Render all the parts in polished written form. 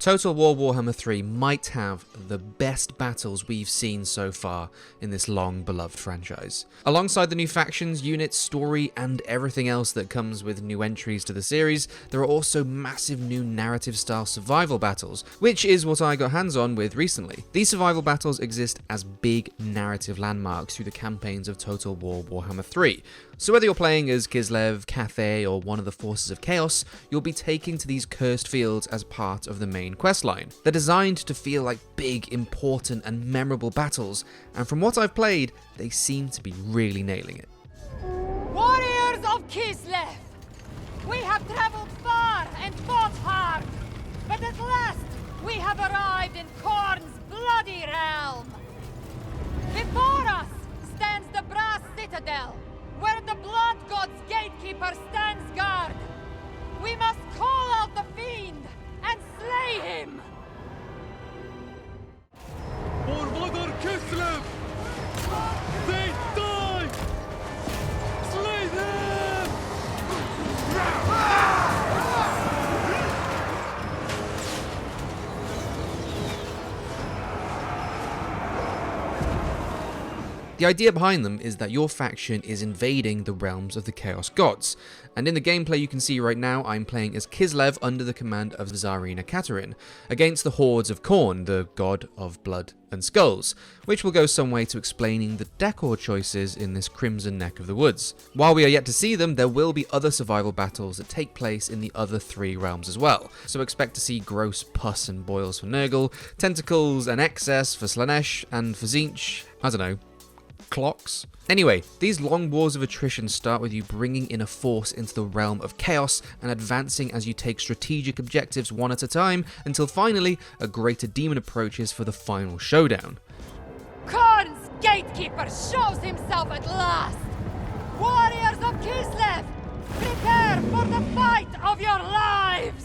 Total War Warhammer 3 might have the best battles we've seen so far in this long-beloved franchise. Alongside the new factions, units, story, and everything else that comes with new entries to the series, there are also massive new narrative-style survival battles, which is what I got hands-on with recently. These survival battles exist as big narrative landmarks through the campaigns of Total War Warhammer 3. So whether you're playing as Kislev, Cathay, or one of the Forces of Chaos, you'll be taking to these cursed fields as part of the main questline. They're designed to feel like big, important, and memorable battles, and from what I've played, they seem to be really nailing it. Warriors of Kislev! We have traveled far and fought hard, but at last we have arrived in Khorne's bloody realm. Before us stands the brass citadel, where the Blood God's gatekeeper stands guard. We must call out the fiend and slay him! For Mother Kislev! They die! Slay them! The idea behind them is that your faction is invading the realms of the Chaos Gods, and in the gameplay you can see right now I'm playing as Kislev under the command of Tsarina Catherine, against the hordes of Khorne, the god of blood and skulls, which will go some way to explaining the decor choices in this crimson neck of the woods. While we are yet to see them, there will be other survival battles that take place in the other three realms as well, so expect to see gross pus and boils for Nurgle, tentacles and excess for Slaanesh, and for Tzeench, I don't know, clocks. Anyway, these long wars of attrition start with you bringing in a force into the realm of chaos and advancing as you take strategic objectives one at a time until finally a greater demon approaches for the final showdown. Khorne's gatekeeper shows himself at last! Warriors of Kislev, prepare for the fight of your lives!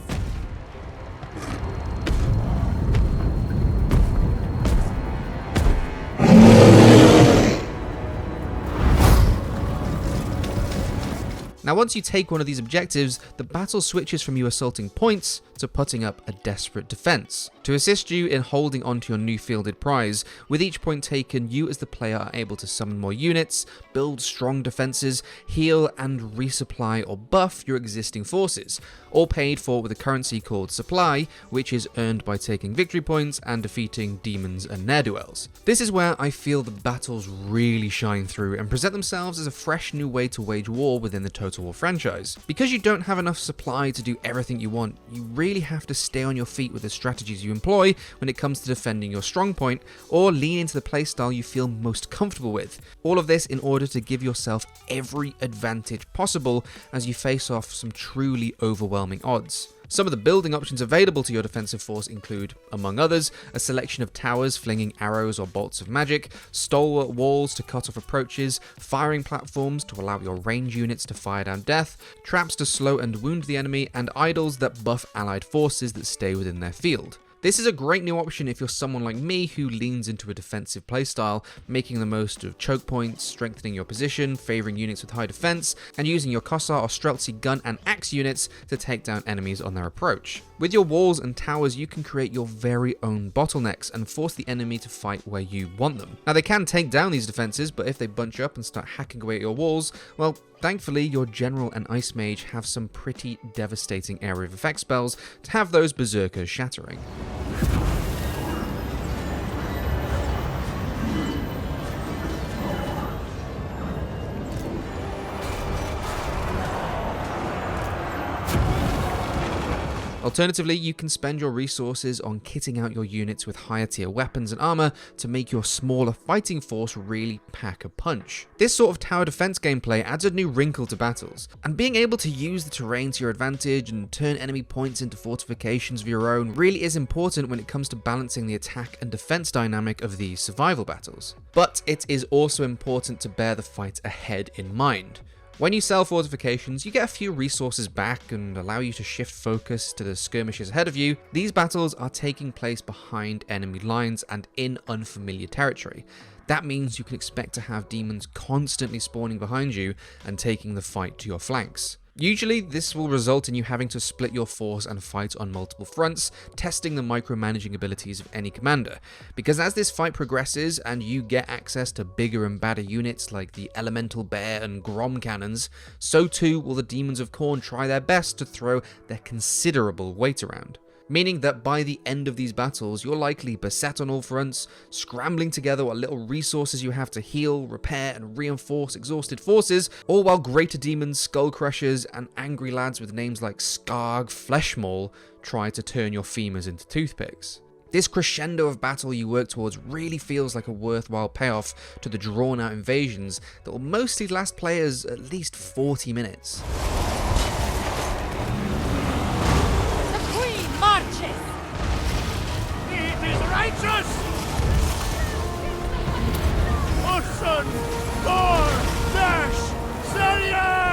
Now once you take one of these objectives, the battle switches from you assaulting points to putting up a desperate defense. To assist you in holding onto your new fielded prize, with each point taken, you as the player are able to summon more units, build strong defenses, heal and resupply or buff your existing forces, all paid for with a currency called supply, which is earned by taking victory points and defeating demons and ne'er-do-wells. This is where I feel the battles really shine through and present themselves as a fresh new way to wage war within the Total War franchise. Because you don't have enough supply to do everything you want, you really have to stay on your feet with the strategies you employ when it comes to defending your strong point, or lean into the playstyle you feel most comfortable with. All of this in order to give yourself every advantage possible as you face off some truly overwhelming odds. Some of the building options available to your defensive force include, among others, a selection of towers flinging arrows or bolts of magic, stalwart walls to cut off approaches, firing platforms to allow your range units to fire down death, traps to slow and wound the enemy, and idols that buff allied forces that stay within their field. This is a great new option if you're someone like me who leans into a defensive playstyle, making the most of choke points, strengthening your position, favouring units with high defense, and using your Kossar or Streltsy gun and axe units to take down enemies on their approach. With your walls and towers, you can create your very own bottlenecks and force the enemy to fight where you want them. Now they can take down these defenses, but if they bunch up and start hacking away at your walls, well, thankfully your General and Ice Mage have some pretty devastating area of effect spells to have those berserkers shattering. Alternatively, you can spend your resources on kitting out your units with higher tier weapons and armor to make your smaller fighting force really pack a punch. This sort of tower defense gameplay adds a new wrinkle to battles, and being able to use the terrain to your advantage and turn enemy points into fortifications of your own really is important when it comes to balancing the attack and defense dynamic of these survival battles. But it is also important to bear the fight ahead in mind. When you sell fortifications, you get a few resources back and allow you to shift focus to the skirmishes ahead of you. These battles are taking place behind enemy lines and in unfamiliar territory. That means you can expect to have demons constantly spawning behind you and taking the fight to your flanks. Usually, this will result in you having to split your force and fight on multiple fronts, testing the micromanaging abilities of any commander. Because as this fight progresses and you get access to bigger and badder units like the Elemental Bear and Grom cannons, so too will the Demons of Khorne try their best to throw their considerable weight around. Meaning that by the end of these battles, you're likely beset on all fronts, scrambling together what little resources you have to heal, repair, and reinforce exhausted forces, all while greater demons, skull crushers, and angry lads with names like Skarg, Fleshmaul try to turn your femurs into toothpicks. This crescendo of battle you work towards really feels like a worthwhile payoff to the drawn-out invasions that will mostly last players at least 40 minutes. Righteous! Ocean! Thor! Dash! Zeriak!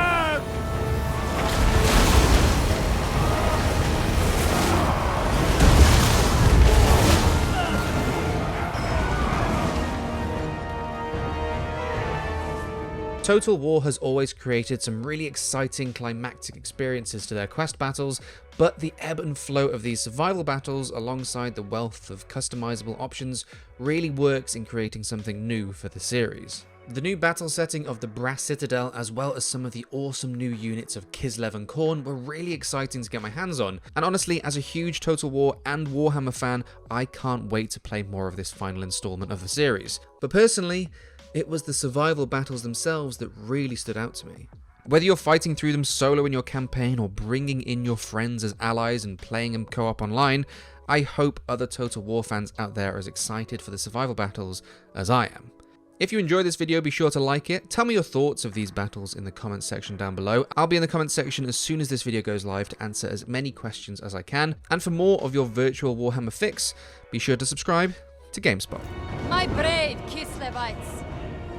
Total War has always created some really exciting climactic experiences to their quest battles, but the ebb and flow of these survival battles alongside the wealth of customizable options really works in creating something new for the series. The new battle setting of the Brass Citadel, as well as some of the awesome new units of Kislev and Khorne, were really exciting to get my hands on, and honestly, as a huge Total War and Warhammer fan, I can't wait to play more of this final installment of the series. But personally, it was the survival battles themselves that really stood out to me. Whether you're fighting through them solo in your campaign or bringing in your friends as allies and playing them co-op online, I hope other Total War fans out there are as excited for the survival battles as I am. If you enjoyed this video, be sure to like it. Tell me your thoughts of these battles in the comments section down below. I'll be in the comments section as soon as this video goes live to answer as many questions as I can. And for more of your virtual Warhammer fix, be sure to subscribe to GameSpot. My brave Kislevites,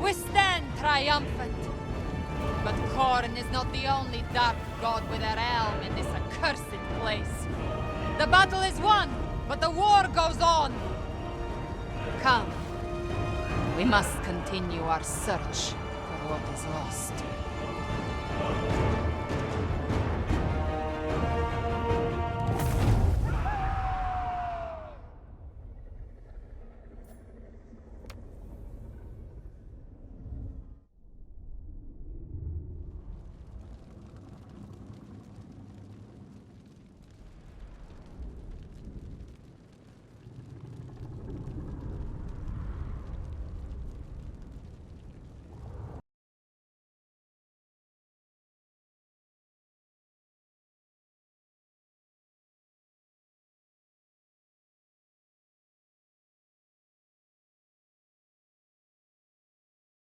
we stand triumphant. But Khorne is not the only dark god with a realm in this accursed place. The battle is won, but the war goes on. Come, we must continue our search for what is lost.